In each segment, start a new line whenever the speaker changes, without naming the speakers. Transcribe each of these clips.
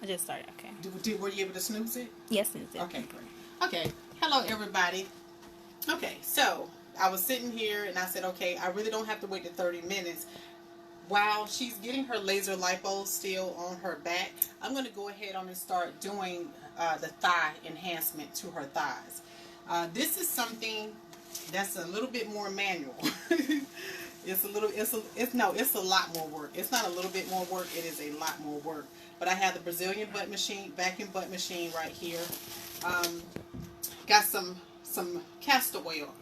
I just started. Okay.
Were you able to snooze it?
Yes, snooze it.
Okay, great. Okay. Hello, everybody. Okay, so I was sitting here and I said, okay, I really don't have to wait the 30 minutes. While she's getting her laser lipo still on her back, I'm going to go ahead on and start doing the thigh enhancement to her thighs. This is something that's a little bit more manual. It's a lot more work. It's not a little bit more work, it is a lot more work. But I have the Brazilian butt machine, vacuum butt machine right here. Got some castor oil,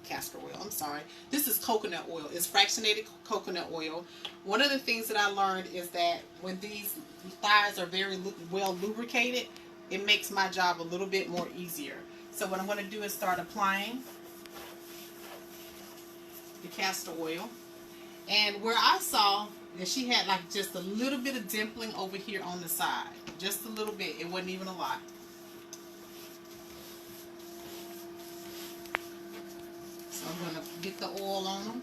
I'm sorry. This is coconut oil. It's fractionated coconut oil. One of the things that I learned is that when these thighs are very well lubricated, it makes my job a little bit more easier. So what I'm going to do is start applying the castor oil. And where I saw that she had like just a little bit of dimpling over here on the side. Just a little bit. It wasn't even a lot. So I'm going to get the oil on them.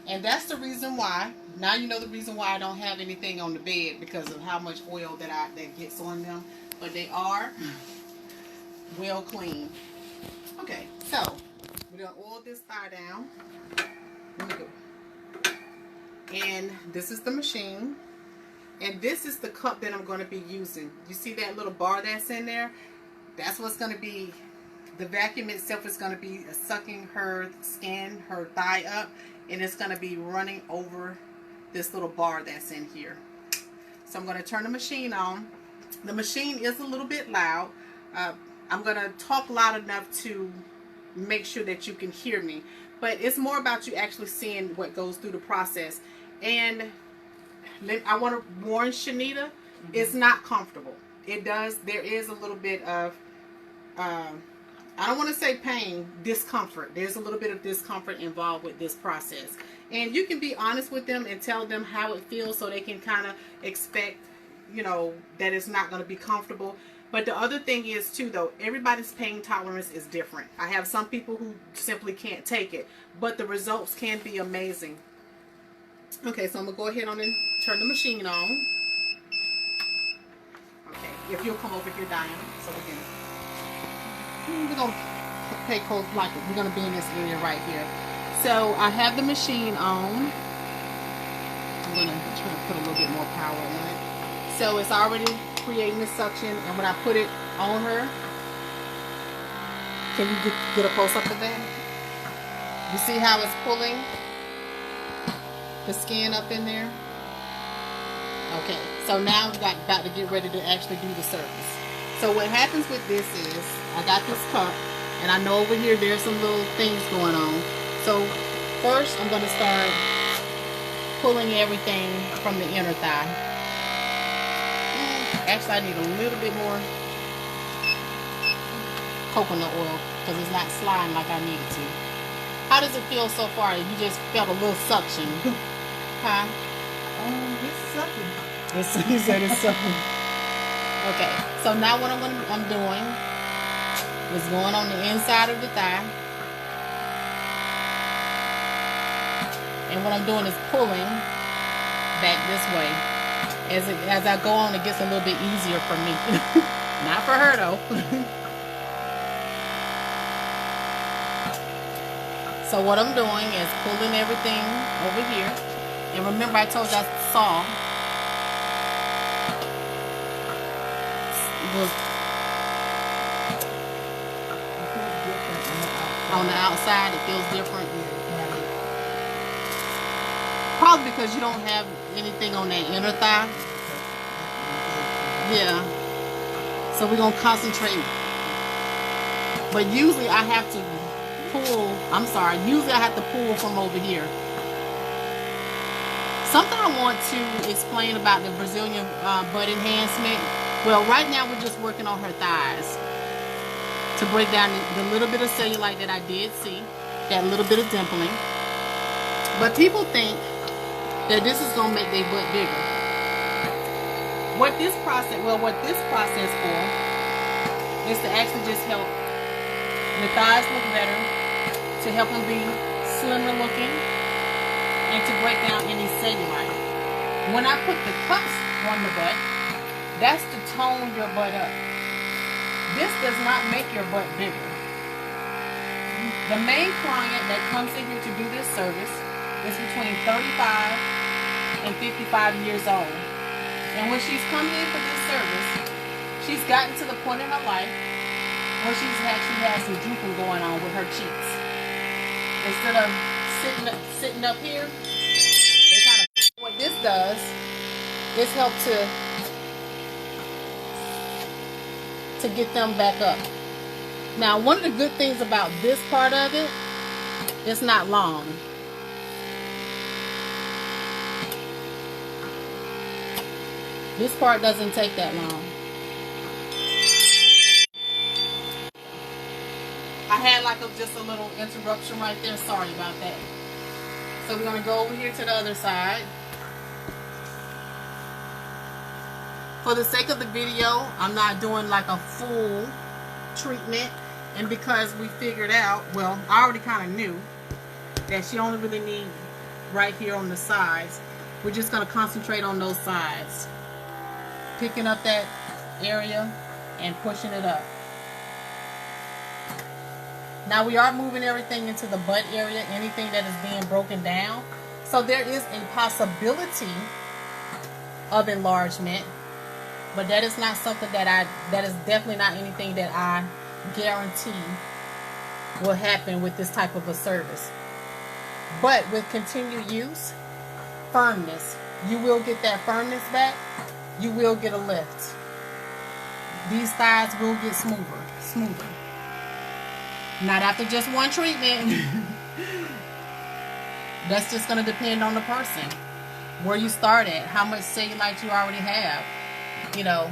And that's the reason why. Now you know the reason why I don't have anything on the bed, because of how much oil that gets on them. But they are well clean. Okay, so we're going to oil this thigh down. Let me go. And this is the machine. And this is the cup that I'm going to be using. You see that little bar that's in there? That's what's going to be, the vacuum itself is going to be sucking her skin, her thigh up. And it's going to be running over this little bar that's in here. So I'm going to turn the machine on. The machine is a little bit loud. I'm going to talk loud enough to make sure that you can hear me. But it's more about you actually seeing what goes through the process. And I want to warn Shanita, it's not comfortable. There is a little bit of, I don't want to say pain, discomfort. There's a little bit of discomfort involved with this process. And you can be honest with them and tell them how it feels so they can kind of expect, you know, that it's not going to be comfortable. But the other thing is too, though, everybody's pain tolerance is different. I have some people who simply can't take it, but the results can be amazing. Okay, so I'm going to go ahead on and turn the machine on. Okay, if you'll come over here, Diana, so we're going to pay close, like we're going to be in this area right here. So I have the machine on. I'm going to try to put a little bit more power on it. So it's already creating the suction, and when I put it on her, can you get a close up of that? You see how it's pulling the skin up in there? Okay, so now I'm about to get ready to actually do the surface. So what happens with this is, I got this cup, and I know over here there's some little things going on. So first I'm going to start pulling everything from the inner thigh. Actually, I need a little bit more coconut oil because it's not sliding like I need it to. How does it feel so far? You just felt a little suction. Huh?
It's sucking.
You said it's sucking. Okay, so now what I'm doing is going on the inside of the thigh. And what I'm doing is pulling back this way. As I go on, it gets a little bit easier for me. Not for her, though. So what I'm doing is pulling everything over here. And remember, I told you I saw on the outside, it feels different. Probably because you don't have anything on that inner thigh. Yeah. So we're going to concentrate. But usually I have to pull, usually I have to pull from over here. Something I want to explain about the Brazilian butt enhancement. Well, right now we're just working on her thighs. To break down the little bit of cellulite that I did see. That little bit of dimpling. But people think that this is going to make their butt bigger. What this process for is to actually just help the thighs look better, to help them be slimmer looking, and to break down any cellulite. When I put the cups on the butt, That's to tone your butt up. This does not make your butt bigger. The main client that comes in here to do this service is between 35 and 55 years old. And when she's coming in for this service, she's gotten to the point in her life where she has some drooping going on with her cheeks. Instead of sitting up here, they kind of, what this does is help to get them back up. Now, one of the good things about this part of it, it's not long. This part doesn't take that long. I had like just a little interruption right there. Sorry about that. So we're going to go over here to the other side. For the sake of the video, I'm not doing like a full treatment. And because we figured out, well, I already kind of knew that she only really needs right here on the sides. We're just going to concentrate on those sides. Picking up that area and pushing it up. Now we are moving everything into the butt area, anything that is being broken down. So there is a possibility of enlargement, but that is not something that is definitely not anything that I guarantee will happen with this type of a service. But with continued use, firmness, you will get that firmness back. You will get a lift. These thighs will get smoother. Not after just one treatment. That's just going to depend on the person. Where you start at. How much cellulite you already have. You know,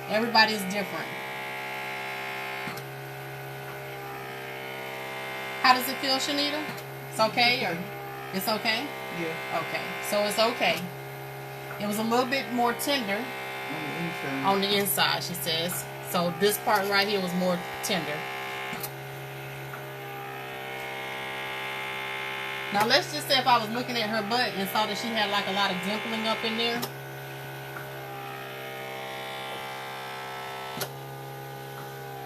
everybody's different. How does it feel, Shanita? It's okay? Or it's okay?
Yeah.
Okay. So it's okay. It was a little bit more tender on the inside, she says. So this part right here was more tender. Now let's just say if I was looking at her butt and saw that she had like a lot of dimpling up in there.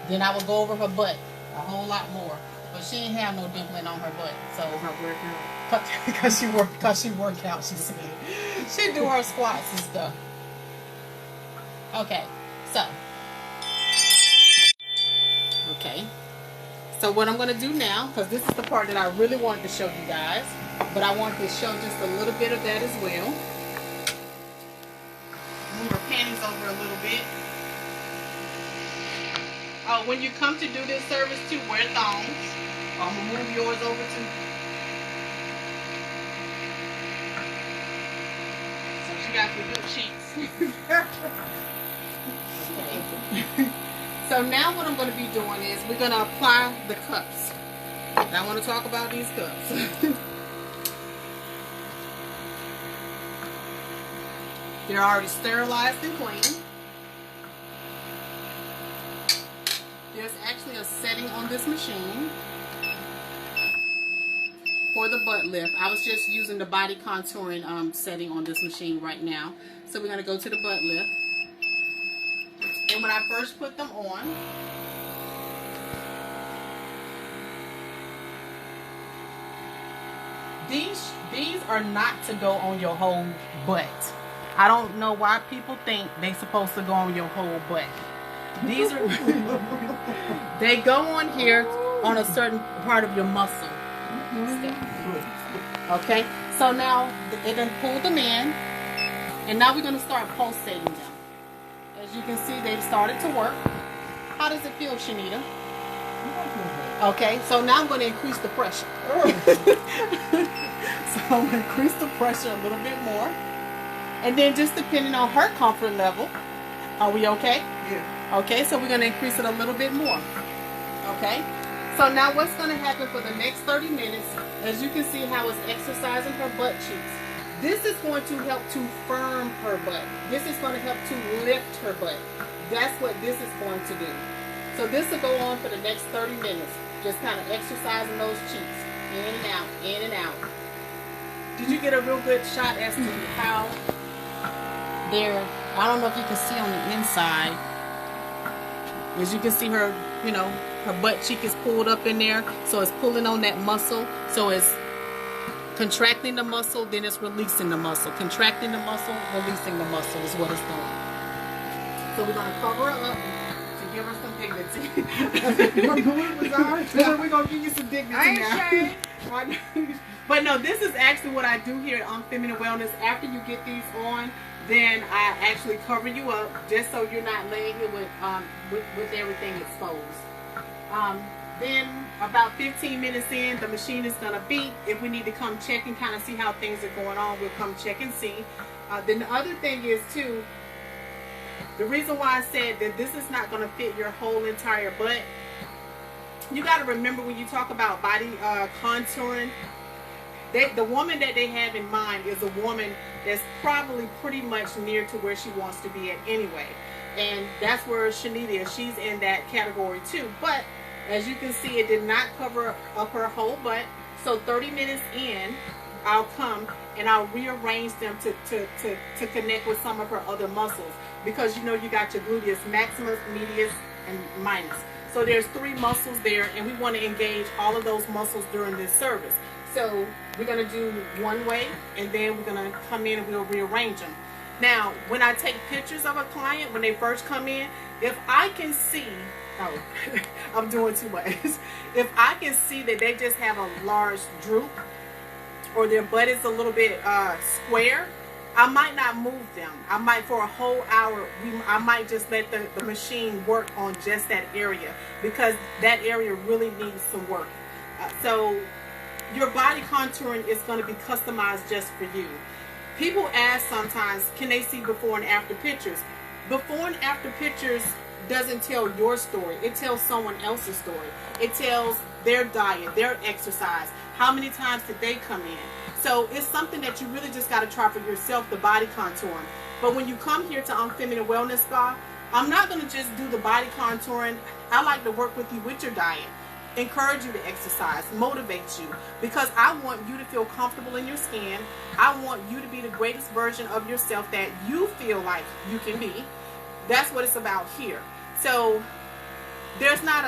Then I would go over her butt a whole lot more. But she didn't have no dimpling on her butt. So because she worked out, she said. She do her squats and stuff. Okay. So what I'm going to do now, because this is the part that I really wanted to show you guys, but I wanted to show just a little bit of that as well. Move her panties over a little bit. When you come to do this service too, wear thongs. I'm going to move yours over too. So she got the good cheeks. Okay. So now what I'm going to be doing is we're going to apply the cups. Now I want to talk about these cups. They're already sterilized and clean. There's actually a setting on this machine for the butt lift. I was just using the body contouring setting on this machine right now. So we're going to go to the butt lift. And when I first put them on, these are not to go on your whole butt. I don't know why people think they're supposed to go on your whole butt. These are they go on here on a certain part of your muscle. Okay, so now it done pulled them in, and now we're going to start pulsating them. As you can see, they've started to work. How does it feel, Shanita? Okay, so now I'm going to increase the pressure. So I'm going to increase the pressure a little bit more. And then just depending on her comfort level, are we okay?
Yeah.
Okay, so we're going to increase it a little bit more. Okay, so now what's going to happen for the next 30 minutes, as you can see how it's exercising her butt cheeks. This is going to help to firm her butt. This is going to help to lift her butt. That's what this is going to do. So this will go on for the next 30 minutes. Just kind of exercising those cheeks. In and out, in and out. Did you get a real good shot as to how there. I don't know if you can see on the inside. As you can see, her, you know, her butt cheek is pulled up in there, so it's pulling on that muscle. So it's contracting the muscle, then it's releasing the muscle. Contracting the muscle, releasing the muscle is what it's doing. So we're gonna cover her up to give her some dignity. We're gonna give you some dignity now. But no, this is actually what I do here on Feminine Wellness. After you get these on, then I actually cover you up just so you're not laying here with everything exposed. Then about 15 minutes in, the machine is gonna beep. If we need to come check and kind of see how things are going on, we'll come check and see. Then the other thing is too, the reason why I said that this is not gonna fit your whole entire butt, you got to remember when you talk about body contouring, the woman that they have in mind is a woman that's probably pretty much near to where she wants to be at anyway. And that's where Shanita is. She's in that category too. But as you can see, it did not cover up her whole butt. So 30 minutes in, I'll come and I'll rearrange them to connect with some of her other muscles. Because you know you got your gluteus maximus, medius, and minus. So there's 3 muscles there, and we want to engage all of those muscles during this service. So we're going to do one way, and then we're going to come in and we'll rearrange them. Now, when I take pictures of a client, when they first come in, if I can see, oh, I'm doing too much. If I can see that they just have a large droop, or their butt is a little bit square, I might not move them. I might, for a whole hour, I might just let the machine work on just that area, because that area really needs some work. So your body contouring is going to be customized just for you. People ask sometimes, can they see before and after pictures? Before and after pictures doesn't tell your story. It tells someone else's story. It tells their diet, their exercise, how many times did they come in. So it's something that you really just got to try for yourself, the body contouring. But when you come here to Feminine Wellness Spa, I'm not going to just do the body contouring. I like to work with you with your diet, encourage you to exercise, motivate you, because I want you to feel comfortable in your skin. I want you to be the greatest version of yourself that you feel like you can be. That's what it's about here. So there's not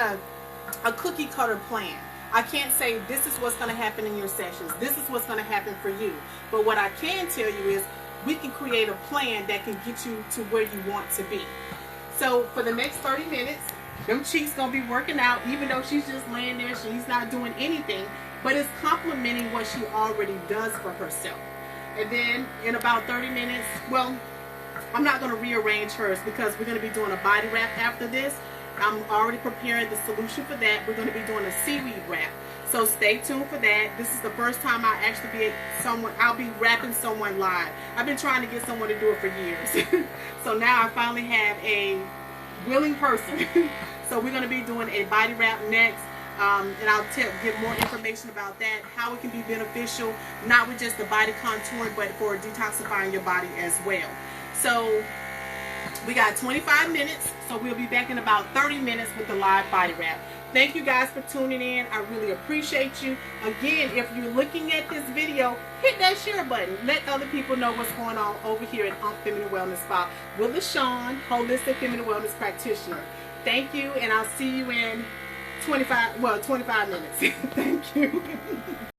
a cookie cutter plan. I can't say this is what's going to happen in your sessions. This is what's going to happen for you. But what I can tell you is we can create a plan that can get you to where you want to be. So for the next 30 minutes, them cheeks going to be working out, even though she's just laying there. She's not doing anything, but it's complementing what she already does for herself. And then in about 30 minutes, well, I'm not going to rearrange hers because we're going to be doing a body wrap after this. I'm already preparing the solution for that. We're going to be doing a seaweed wrap. So stay tuned for that. This is the first time I'll be wrapping someone live. I've been trying to get someone to do it for years. So now I finally have a willing person. So we're going to be doing a body wrap next. And I'll give more information about that, how it can be beneficial, not with just the body contouring, but for detoxifying your body as well. So we got 25 minutes, so we'll be back in about 30 minutes with the live body wrap. Thank you guys for tuning in. I really appreciate you. Again, if you're looking at this video, hit that share button. Let other people know what's going on over here at Feminine Wellness Spa with LaShawn, holistic feminine wellness practitioner. Thank you, and I'll see you in 25 minutes. Thank you.